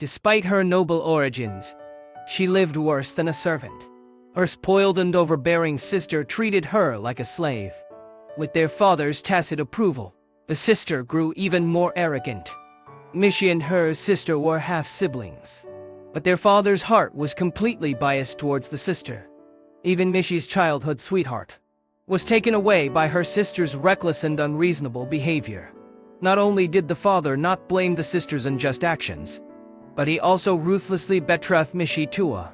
Despite her noble origins, she lived worse than a servant. Her spoiled and overbearing sister treated her like a slave. With their father's tacit approval, the sister grew even more arrogant. Michi and her sister were half-siblings, but their father's heart was completely biased towards the sister. Even Michi's childhood sweetheart was taken away by her sister's reckless and unreasonable behavior. Not only did the father not blame the sister's unjust actions, but he also ruthlessly betrothed Michi to a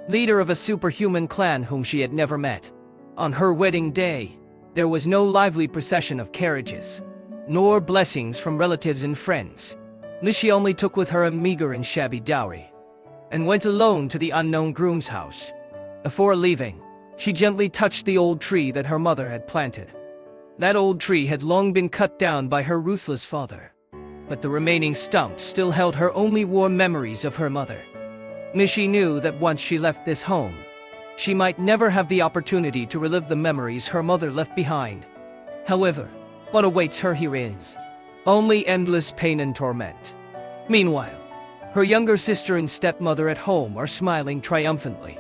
leader of a superhuman clan whom she had never met. On her wedding day, there was no lively procession of carriages, nor blessings from relatives and friends. Michi only took with her a meager and shabby dowry, and went alone to the unknown groom's house. Before leaving, she gently touched the old tree that her mother had planted. That old tree had long been cut down by her ruthless father, but the remaining stump still held her only warm memories of her mother. Michi knew that once she left this home, she might never have the opportunity to relive the memories her mother left behind. However, what awaits her here is only endless pain and torment. Meanwhile, her younger sister and stepmother at home are smiling triumphantly.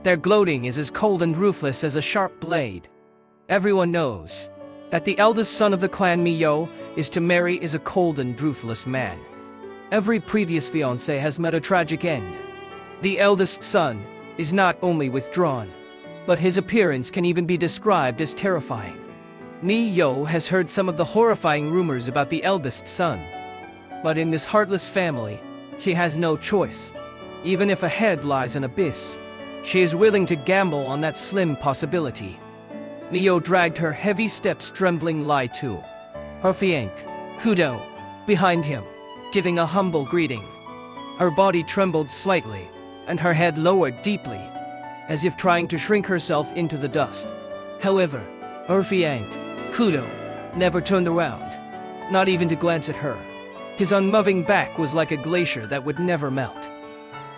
Their gloating is as cold and ruthless as a sharp blade. Everyone knows that the eldest son of the clan Miyo is to marry is a cold and ruthless man. Every previous fiancé has met a tragic end. The eldest son is not only withdrawn, but his appearance can even be described as terrifying. Miyo has heard some of the horrifying rumors about the eldest son. But in this heartless family, she has no choice. Even if ahead lies an abyss, she is willing to gamble on that slim possibility. Miyo dragged her heavy steps trembling to her fiancé, Kudo, behind him, giving a humble greeting. Her body trembled slightly, and her head lowered deeply, as if trying to shrink herself into the dust. However, her fiancé, Kudo, never turned around, not even to glance at her. His unmoving back was like a glacier that would never melt,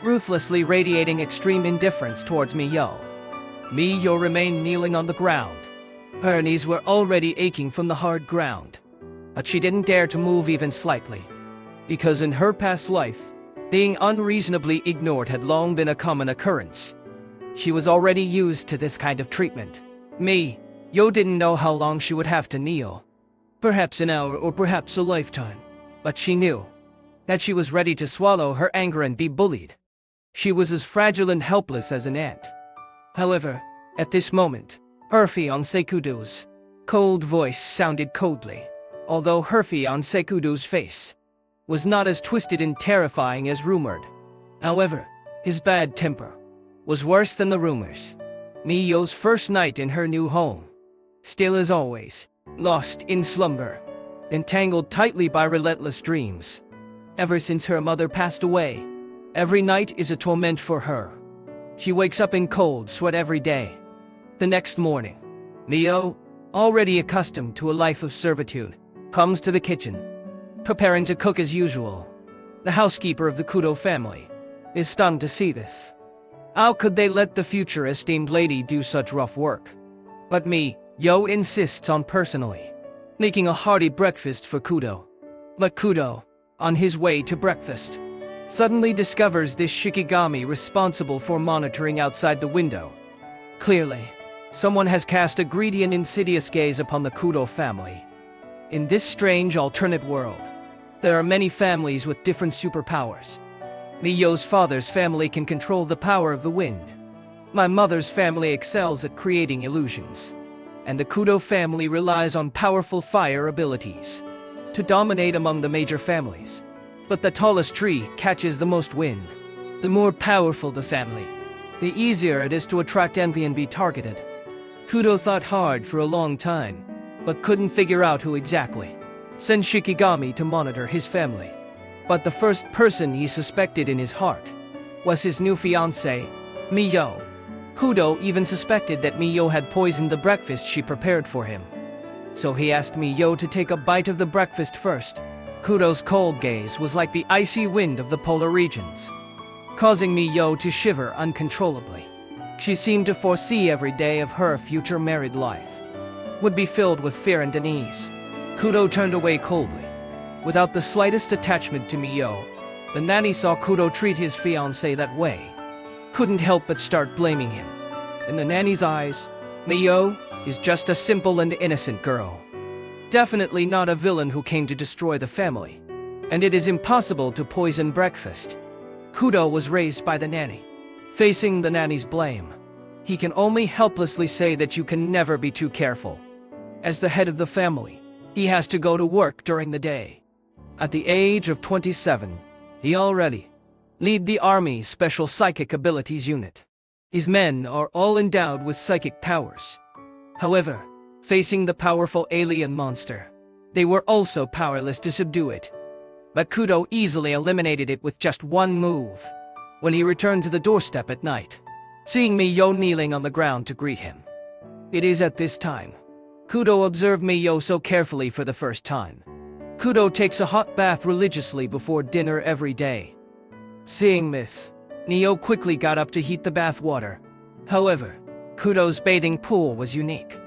ruthlessly radiating extreme indifference towards Miyo. Miyo remained kneeling on the ground. Her knees were already aching from the hard ground, but she didn't dare to move even slightly, because in her past life, being unreasonably ignored had long been a common occurrence. She was already used to this kind of treatment. Miyo didn't know how long she would have to kneel. Perhaps an hour or perhaps a lifetime. But she knew that she was ready to swallow her anger and be bullied. She was as fragile and helpless as an ant. However, at this moment, her fiancé Kudo's cold voice sounded coldly, although her fiancé Kudo's face was not as twisted and terrifying as rumored. However, his bad temper was worse than the rumors. Miyo's first night in her new home, still as always, lost in slumber, entangled tightly by relentless dreams. Ever since her mother passed away, every night is a torment for her. She wakes up in cold sweat every day. The next morning, Miyo, already accustomed to a life of servitude, comes to the kitchen, preparing to cook as usual. The housekeeper of the Kudo family is stunned to see this. How could they let the future esteemed lady do such rough work? But Miyo insists on personally making a hearty breakfast for Kudo. But Kudo, on his way to breakfast, suddenly discovers this Shikigami responsible for monitoring outside the window. Clearly, someone has cast a greedy and insidious gaze upon the Kudo family. In this strange alternate world, there are many families with different superpowers. Miyo's father's family can control the power of the wind. My mother's family excels at creating illusions, and the Kudo family relies on powerful fire abilities to dominate among the major families. But the tallest tree catches the most wind. The more powerful the family, the easier it is to attract envy and be targeted. Kudo thought hard for a long time, but couldn't figure out who exactly sent Shikigami to monitor his family. But the first person he suspected in his heart was his new fiancée, Miyo. Kudo even suspected that Miyo had poisoned the breakfast she prepared for him. So he asked Miyo to take a bite of the breakfast first. Kudo's cold gaze was like the icy wind of the polar regions, causing Miyo to shiver uncontrollably. She seemed to foresee every day of her future married life would be filled with fear and unease. Kudo turned away coldly, without the slightest attachment to Miyo. The nanny saw Kudo treat his fiancée that way. Couldn't help but start blaming him. In the nanny's eyes, Miyo is just a simple and innocent girl. Definitely not a villain who came to destroy the family. And it is impossible to poison breakfast. Kudo was raised by the nanny. Facing the nanny's blame, he can only helplessly say that you can never be too careful. As the head of the family, he has to go to work during the day. At the age of 27, he already lead the Army's Special Psychic Abilities Unit. His men are all endowed with psychic powers. However, facing the powerful alien monster, they were also powerless to subdue it. But Kudo easily eliminated it with just one move. When he returned to the doorstep at night, seeing Miyo kneeling on the ground to greet him. It is at this time, Kudo observed Miyo so carefully for the first time. Kudo takes a hot bath religiously before dinner every day. Seeing this, Miyo quickly got up to heat the bath water. However, Kudo's bathing pool was unique.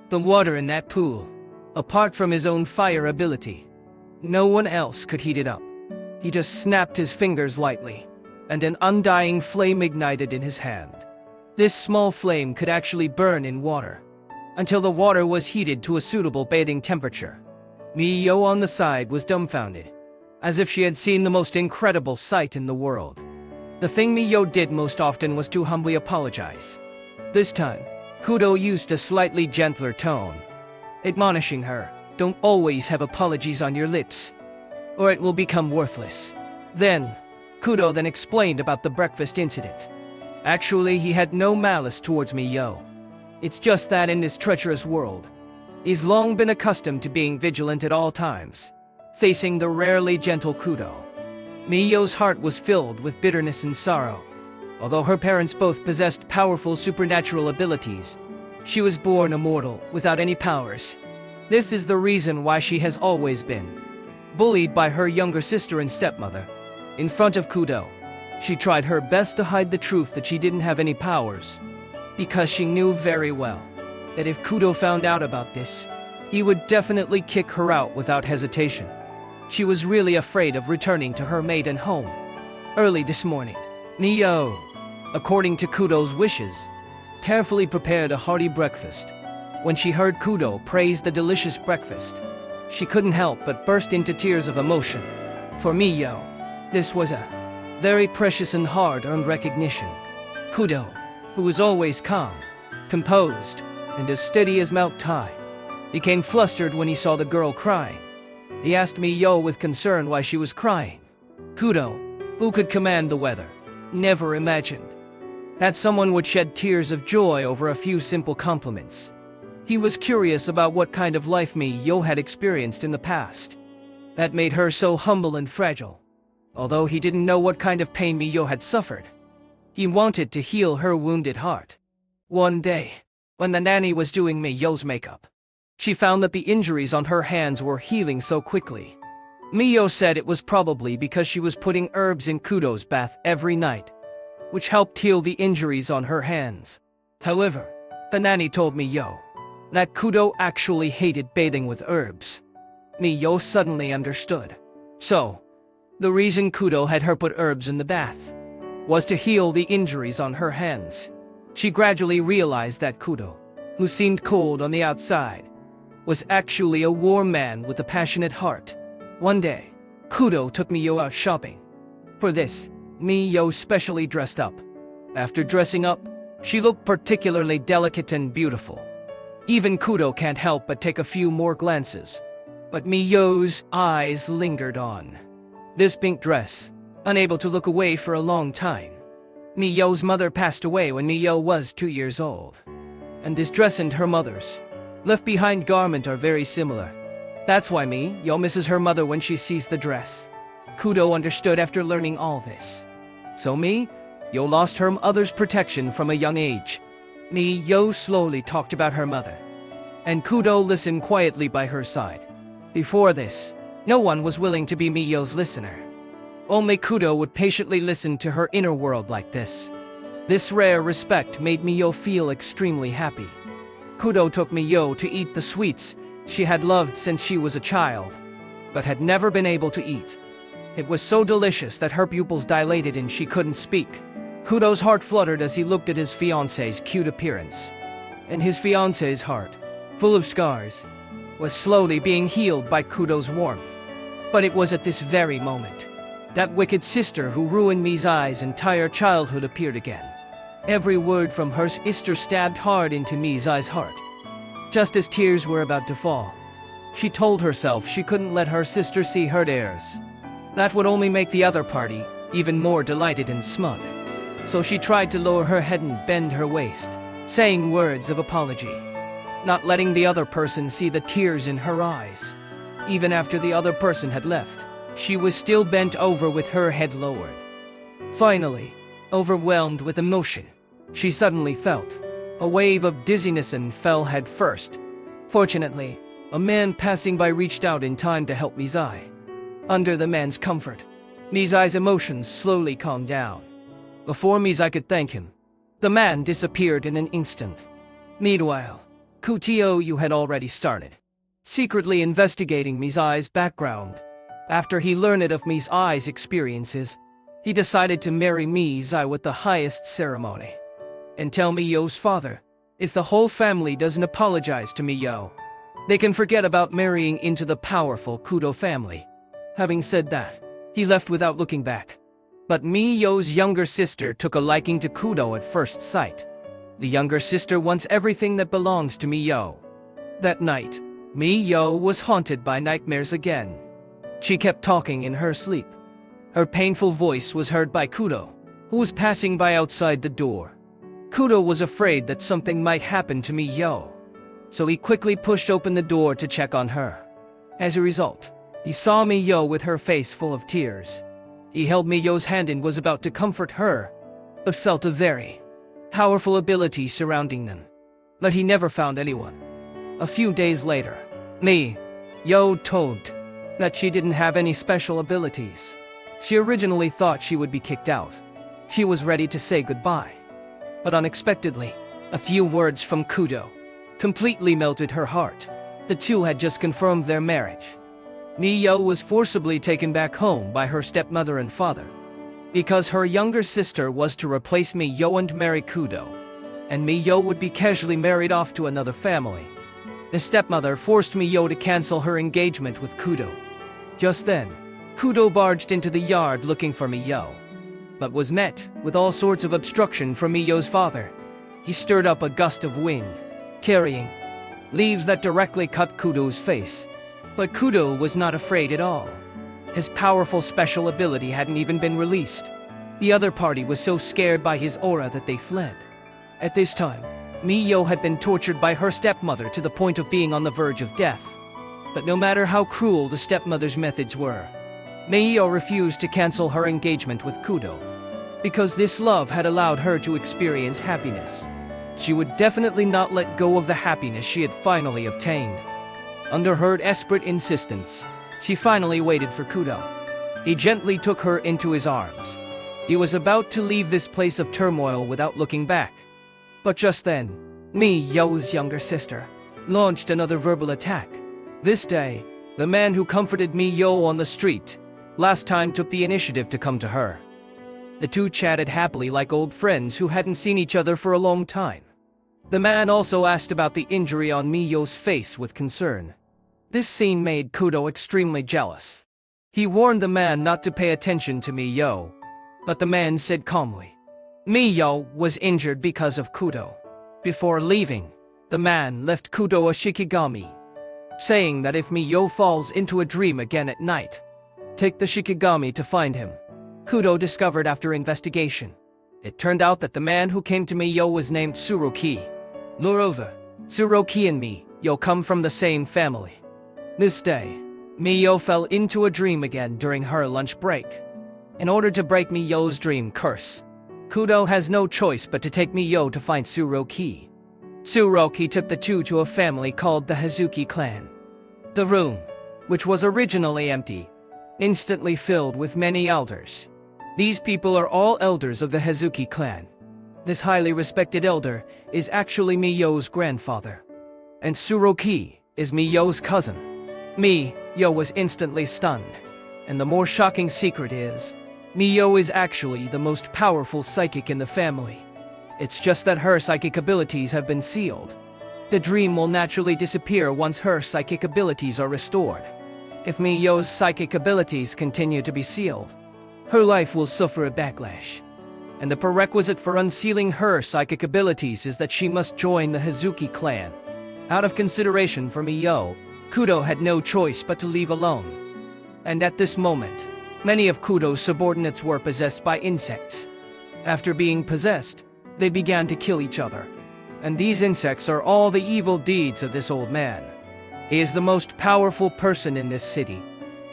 The water in that pool, apart from his own fire ability, no one else could heat it up. He just snapped his fingers lightly, and an undying flame ignited in his hand. This small flame could actually burn in water, until the water was heated to a suitable bathing temperature. Miyo on the side was dumbfounded, as if she had seen the most incredible sight in the world. The thing Miyo did most often was to humbly apologize. This time, Kudo used a slightly gentler tone, admonishing her, "Don't always have apologies on your lips, or it will become worthless." Kudo then explained about the breakfast incident. Actually, he had no malice towards Miyo. It's just that in this treacherous world, he's long been accustomed to being vigilant at all times, facing the rarely gentle Kudo. Miyo's heart was filled with bitterness and sorrow. Although her parents both possessed powerful supernatural abilities, she was born a mortal without any powers. This is the reason why she has always been bullied by her younger sister and stepmother. In front of Kudo, she tried her best to hide the truth that she didn't have any powers, because she knew very well that if Kudo found out about this, he would definitely kick her out without hesitation. She was really afraid of returning to her maiden home. Early this morning, Miyo, according to Kudo's wishes, carefully prepared a hearty breakfast. When she heard Kudo praise the delicious breakfast, she couldn't help but burst into tears of emotion. For Miyo, this was a very precious and hard-earned recognition. Kudo, who was always calm, composed, and as steady as Mount Tai, became flustered when he saw the girl crying. He asked Miyo with concern why she was crying. Kudo, who could command the weather, never imagined that someone would shed tears of joy over a few simple compliments. He was curious about what kind of life Miyo had experienced in the past that made her so humble and fragile. Although he didn't know what kind of pain Miyo had suffered, he wanted to heal her wounded heart. One day, when the nanny was doing Miyo's makeup, she found that the injuries on her hands were healing so quickly. Miyo said it was probably because she was putting herbs in Kudo's bath every night, which helped heal the injuries on her hands. However, the nanny told Miyo that Kudo actually hated bathing with herbs. Miyo suddenly understood. So, the reason Kudo had her put herbs in the bath was to heal the injuries on her hands. She gradually realized that Kudo, who seemed cold on the outside, was actually a warm man with a passionate heart. One day, Kudo took Miyo out shopping. For this, Miyo specially dressed up. After dressing up, she looked particularly delicate and beautiful. Even Kudo can't help but take a few more glances. But Miyo's eyes lingered on this pink dress, unable to look away for a long time. Miyo's mother passed away when Miyo was 2 years old. And this dress and her mother's left-behind garment are very similar. That's why Miyo misses her mother when she sees the dress. Kudo understood after learning all this. So Miyo lost her mother's protection from a young age. Miyo slowly talked about her mother, and Kudo listened quietly by her side. Before this, no one was willing to be Miyo's listener. Only Kudo would patiently listen to her inner world like this. This rare respect made Miyo feel extremely happy. Kudo took Miyo to eat the sweets she had loved since she was a child, but had never been able to eat. It was so delicious that her pupils dilated and she couldn't speak. Kudo's heart fluttered as he looked at his fiancée's cute appearance. And his fiancée's heart, full of scars, was slowly being healed by Kudo's warmth. But it was at this very moment that wicked sister who ruined Mizai's entire childhood appeared again. Every word from her sister stabbed hard into Mizai's heart. Just as tears were about to fall, she told herself she couldn't let her sister see her heirs. That would only make the other party even more delighted and smug. So she tried to lower her head and bend her waist, saying words of apology, not letting the other person see the tears in her eyes. Even after the other person had left, she was still bent over with her head lowered. Finally, overwhelmed with emotion, she suddenly felt a wave of dizziness and fell head first. Fortunately, a man passing by reached out in time to help Mizai. Under the man's comfort, Mizai's emotions slowly calmed down. Before Mizai could thank him, the man disappeared in an instant. Meanwhile, Kudo had already started, secretly investigating Mizai's background. After he learned of Mizai's experiences, he decided to marry Mizai with the highest ceremony. And tell Miyo's father, if the whole family doesn't apologize to Miyo, they can forget about marrying into the powerful Kudo family. Having said that, he left without looking back. But Miyo's younger sister took a liking to Kudo at first sight. The younger sister wants everything that belongs to Miyo. That night, Miyo was haunted by nightmares again. She kept talking in her sleep. Her painful voice was heard by Kudo, who was passing by outside the door. Kudo was afraid that something might happen to Miyo, so he quickly pushed open the door to check on her. As a result, he saw Miyo with her face full of tears. He held Miyo's hand and was about to comfort her, but felt a very powerful ability surrounding them. But he never found anyone. A few days later, Miyo told that she didn't have any special abilities. She originally thought she would be kicked out. She was ready to say goodbye. But unexpectedly, a few words from Kudo completely melted her heart. The two had just confirmed their marriage. Miyo was forcibly taken back home by her stepmother and father, because her younger sister was to replace Miyo and marry Kudo, and Miyo would be casually married off to another family. The stepmother forced Miyo to cancel her engagement with Kudo. Just then, Kudo barged into the yard looking for Miyo, but was met with all sorts of obstruction from Miyo's father. He stirred up a gust of wind, carrying leaves that directly cut Kudo's face. But Kudo was not afraid at all. His powerful special ability hadn't even been released. The other party was so scared by his aura that they fled. At this time, Miyo had been tortured by her stepmother to the point of being on the verge of death. But no matter how cruel the stepmother's methods were, Miyo refused to cancel her engagement with Kudo, because this love had allowed her to experience happiness. She would definitely not let go of the happiness she had finally obtained. Under her desperate insistence, she finally waited for Kudo. He gently took her into his arms. He was about to leave this place of turmoil without looking back. But just then, Miyo's younger sister launched another verbal attack. This day, the man who comforted Miyo on the street last time took the initiative to come to her. The two chatted happily like old friends who hadn't seen each other for a long time. The man also asked about the injury on Miyo's face with concern. This scene made Kudo extremely jealous. He warned the man not to pay attention to Miyo, but the man said calmly, Miyo was injured because of Kudo. Before leaving, the man left Kudo a shikigami, saying that if Miyo falls into a dream again at night, take the shikigami to find him. Kudo discovered after investigation. It turned out that the man who came to Miyo was named Tsuruki. Moreover, Tsuruki and Miyo come from the same family. This day, Miyo fell into a dream again during her lunch break. In order to break Miyo's dream curse, Kudo has no choice but to take Miyo to find Tsuruki. Tsuruki took the two to a family called the Hazuki clan. The room, which was originally empty, instantly filled with many elders. These people are all elders of the Hazuki clan. This highly respected elder is actually Miyo's grandfather, and Tsuruki is Miyo's cousin. Miyo was instantly stunned. And the more shocking secret is, Miyo is actually the most powerful psychic in the family. It's just that her psychic abilities have been sealed. The dream will naturally disappear once her psychic abilities are restored. If Miyo's psychic abilities continue to be sealed, her life will suffer a backlash. And the prerequisite for unsealing her psychic abilities is that she must join the Hazuki clan. Out of consideration for Miyo, Kudo had no choice but to leave alone. And at this moment, many of Kudo's subordinates were possessed by insects. After being possessed, they began to kill each other. And these insects are all the evil deeds of this old man. He is the most powerful person in this city.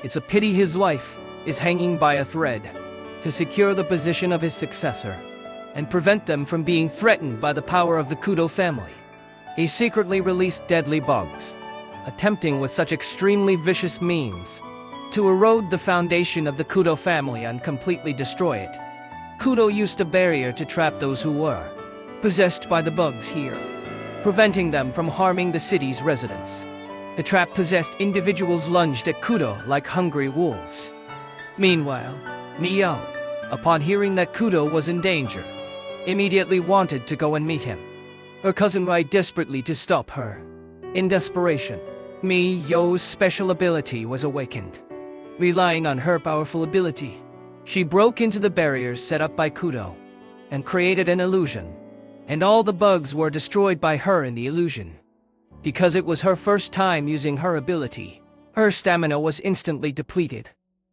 It's a pity his life is hanging by a thread to secure the position of his successor and prevent them from being threatened by the power of the Kudo family. He secretly released deadly bugs, attempting with such extremely vicious means to erode the foundation of the Kudo family and completely destroy it. Kudo used a barrier to trap those who were possessed by the bugs here, preventing them from harming the city's residents. The trap-possessed individuals lunged at Kudo like hungry wolves. Meanwhile, Miyo, upon hearing that Kudo was in danger, immediately wanted to go and meet him. Her cousin tried desperately to stop her. In desperation, Miyo's special ability was awakened. Relying on her powerful ability, she broke into the barriers set up by Kudo and created an illusion, and all the bugs were destroyed by her in the illusion. Because it was her first time using her ability, her stamina was instantly depleted.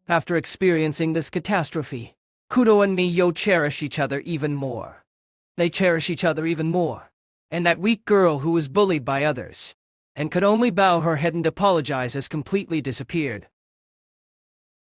After experiencing this catastrophe, Kudo and Miyo cherish each other even more. They cherish each other even more. And that weak girl who was bullied by others and could only bow her head and apologize has completely disappeared.